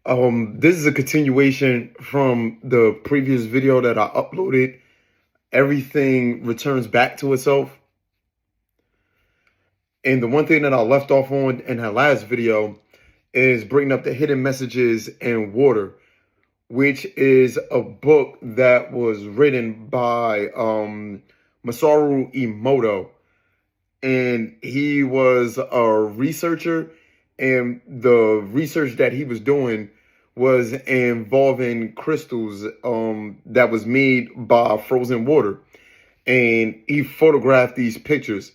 This is a continuation from the previous video that I uploaded. Everything returns back to itself. And the one thing that I left off on in that last video is bringing up the hidden messages in water, which is a book that was written by Masaru Emoto. And he was a researcher, and the research that he was doing was involving crystals that was made by frozen water. And he photographed these pictures,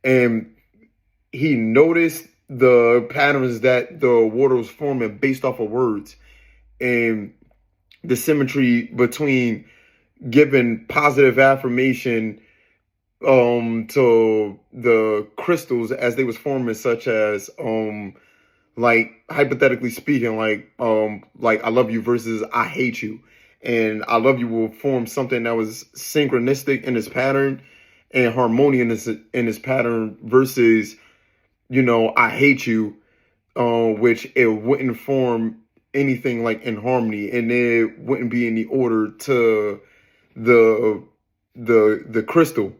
and he noticed the patterns that the water was forming based off of words, and the symmetry between giving positive affirmation to the crystals as they was forming, such as like hypothetically speaking, like I love you versus I hate you. And I love you will form something that was synchronistic in its pattern and harmonious in its pattern versus, I hate you, which it wouldn't form anything like in harmony, and it wouldn't be in the order to the crystal.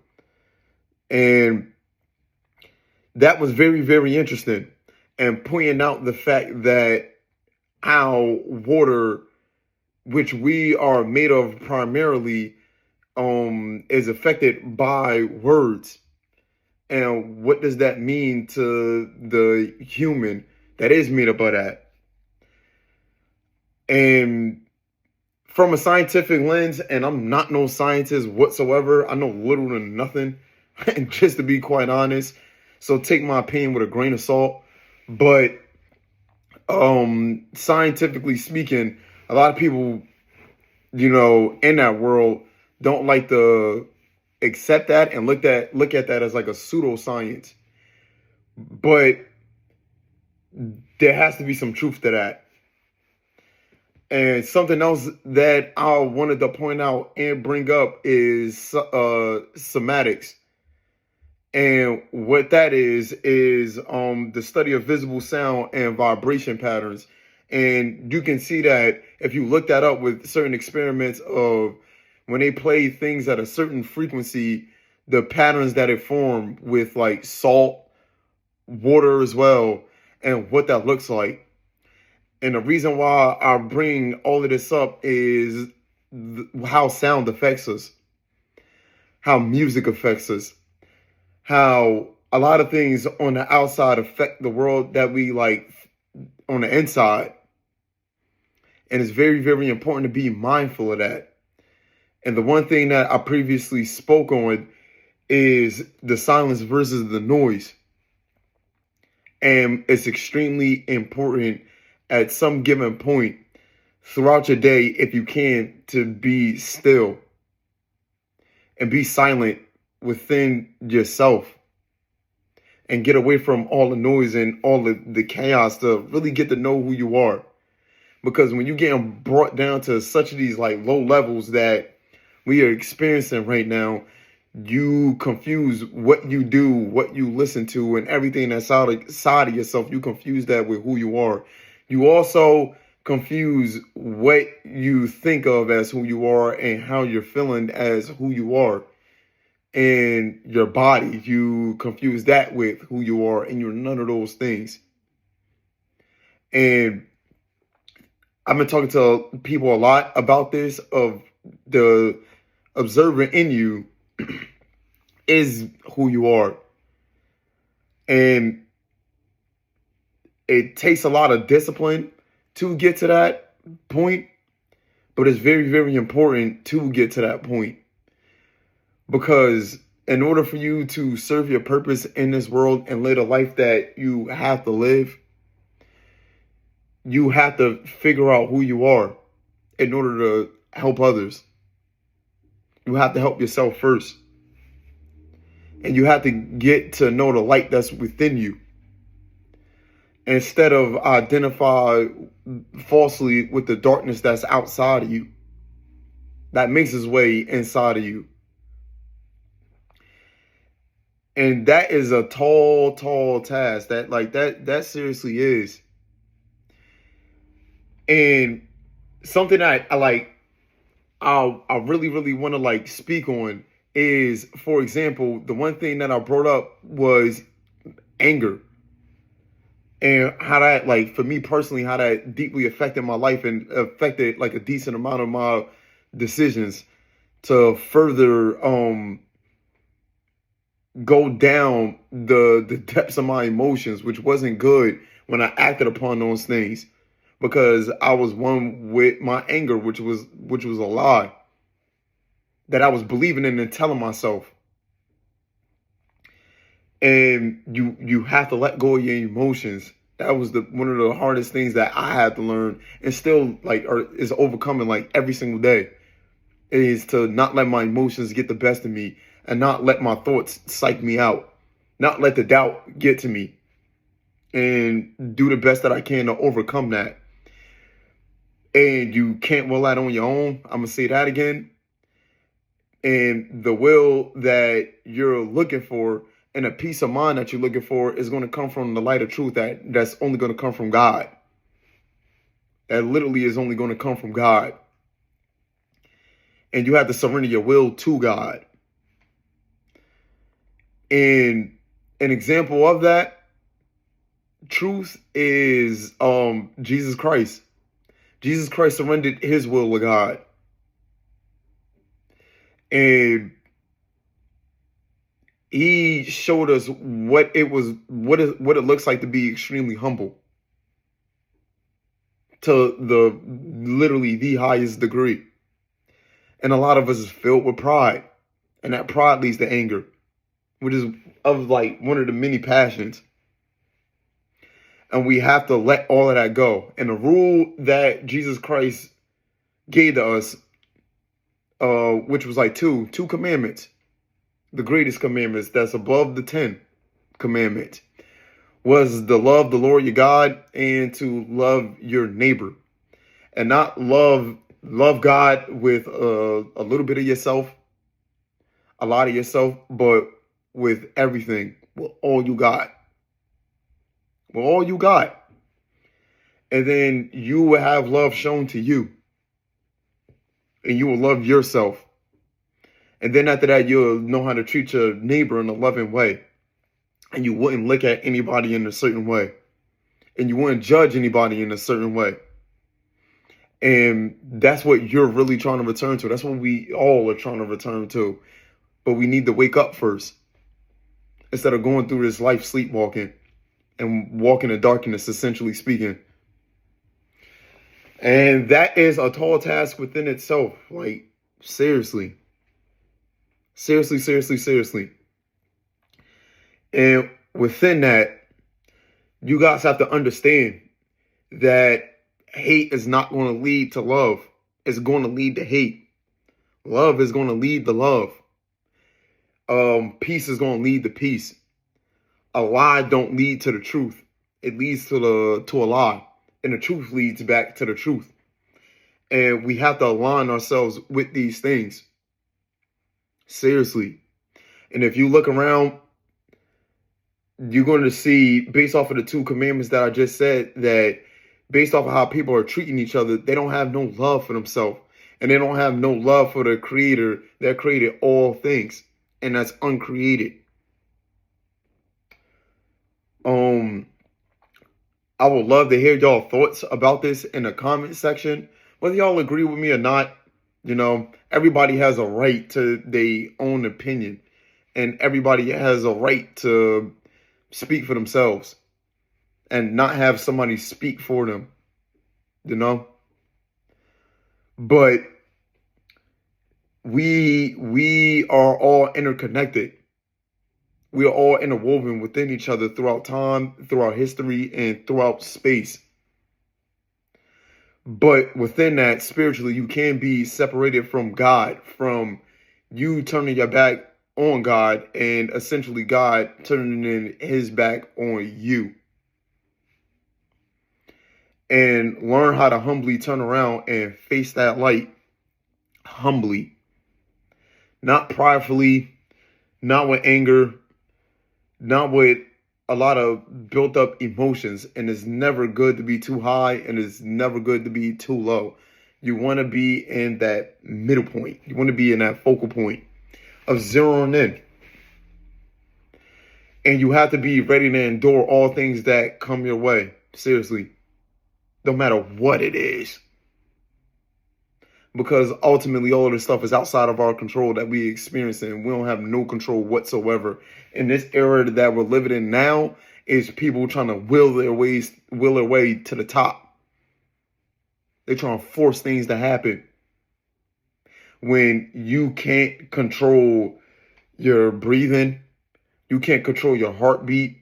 And that was very, very interesting, and pointing out the fact that how water, which we are made of primarily, is affected by words. And what does that mean to the human that is made up of that? And from a scientific lens, and I'm not no scientist whatsoever, I know little to nothing, and just to be quite honest, so take my opinion with a grain of salt. But scientifically speaking, a lot of people, in that world don't like to accept that and look at that as like a pseudoscience. But there has to be some truth to that. And something else that I wanted to point out and bring up is Cymatics. And what that is the study of visible sound and vibration patterns. And you can see that if you look that up with certain experiments of when they play things at a certain frequency, the patterns that it formed with like salt, water as well, and what that looks like. And the reason why I bring all of this up is how sound affects us, how music affects us, how a lot of things on the outside affect the world that we like on the inside. And it's very, very important to be mindful of that. And the one thing that I previously spoke on is the silence versus the noise. And it's extremely important at some given point throughout your day, if you can, to be still and be silent within yourself and get away from all the noise and all the chaos to really get to know who you are. Because when you're getting brought down to such of these like low levels that we are experiencing right now, you confuse what you do, what you listen to, and everything that's outside of yourself. You confuse that with who you are. You also confuse what you think of as who you are and how you're feeling as who you are. And your body, you confuse that with who you are, and you're none of those things. And I've been talking to people a lot about this, of the observer in you is who you are. And it takes a lot of discipline to get to that point, but it's very, very important to get to that point. Because in order for you to serve your purpose in this world and live a life that you have to live, you have to figure out who you are in order to help others. You have to help yourself first. And you have to get to know the light that's within you, instead of identify falsely with the darkness that's outside of you, that makes its way inside of you. And that is a tall, tall task. That seriously is. And something that I really, really want to like speak on is, for example, the one thing that I brought up was anger, and how that, like, for me personally, how that deeply affected my life and affected like a decent amount of my decisions to further go down the depths of my emotions, which wasn't good when I acted upon those things, because I was one with my anger, which was a lie that I was believing in and telling myself. And you have to let go of your emotions. That was the one of the hardest things that I had to learn, and still like is overcoming like every single day, is to not let my emotions get the best of me, and not let my thoughts psych me out, not let the doubt get to me, and do the best that I can to overcome that. And you can't will that on your own. I'm gonna say that again. And the will that you're looking for and a peace of mind that you're looking for is going to come from the light of truth, that's only going to come from God. That literally is only going to come from God. And you have to surrender your will to God. And an example of that truth is Jesus Christ. Jesus Christ surrendered his will to God. And he showed us what it looks like to be extremely humble, to the literally the highest degree. And a lot of us is filled with pride, and that pride leads to anger, which is of like one of the many passions. And we have to let all of that go. And the rule that Jesus Christ gave to us, which was like two commandments, the greatest commandments that's above the 10 commandments, was to love the Lord your God and to love your neighbor. And not love God with a little bit of yourself, a lot of yourself, but with everything, with all you got. With all you got. And then you will have love shown to you. And you will love yourself. And then after that, you'll know how to treat your neighbor in a loving way. And you wouldn't look at anybody in a certain way. And you wouldn't judge anybody in a certain way. And that's what you're really trying to return to. That's what we all are trying to return to. But we need to wake up first, instead of going through this life sleepwalking and walking in darkness, essentially speaking. And that is a tall task within itself. Like, seriously. Seriously, seriously, seriously. And within that, you guys have to understand that hate is not going to lead to love. It's going to lead to hate. Love is going to lead to love. Peace is going to lead to peace. A lie don't lead to the truth. It leads to a lie. And the truth leads back to the truth. And we have to align ourselves with these things. Seriously. And if you look around, you're going to see, based off of the 2 commandments that I just said, that based off of how people are treating each other, they don't have no love for themselves. And they don't have no love for the creator that created all things. And that's uncreated. I would love to hear y'all thoughts about this in the comment section. Whether y'all agree with me or not, everybody has a right to their own opinion. And everybody has a right to speak for themselves. And not have somebody speak for them. But we are all interconnected. We are all interwoven within each other throughout time, throughout history, and throughout space. But within that, spiritually, you can be separated from God, from you turning your back on God, and essentially God turning in his back on you. And learn how to humbly turn around and face that light humbly. Not pridefully, not with anger, not with a lot of built up emotions, and it's never good to be too high and it's never good to be too low. You want to be in that middle point. You want to be in that focal point of zeroing in. And you have to be ready to endure all things that come your way. Seriously. No matter what it is. Because ultimately all of this stuff is outside of our control that we experience, and we don't have no control whatsoever. In this era that we're living in now, is people trying to will their way to the top. They're trying to force things to happen when you can't control your breathing, you can't control your heartbeat,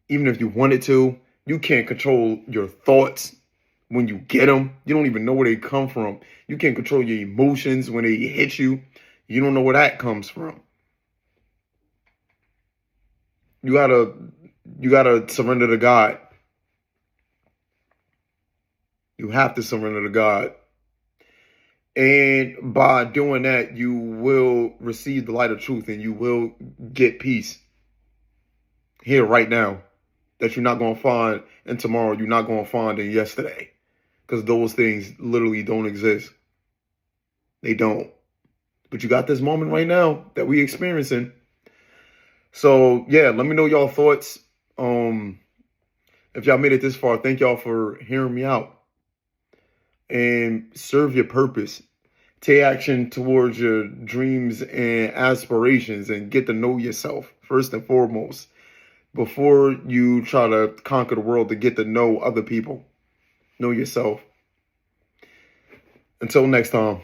even if you wanted to. You can't control your thoughts when you get them. You don't even know where they come from. You can't control your emotions when they hit you. You don't know where that comes from. You gotta surrender to God. You have to surrender to God. And by doing that, you will receive the light of truth and you will get peace here right now that you're not going to find, and tomorrow you're not going to find in yesterday, because those things literally don't exist. They don't. But you got this moment right now that we experiencing. So yeah, let me know y'all thoughts. If y'all made it this far, thank y'all for hearing me out. And serve your purpose. Take action towards your dreams and aspirations and get to know yourself first and foremost before you try to conquer the world to get to know other people. Know yourself. Until next time.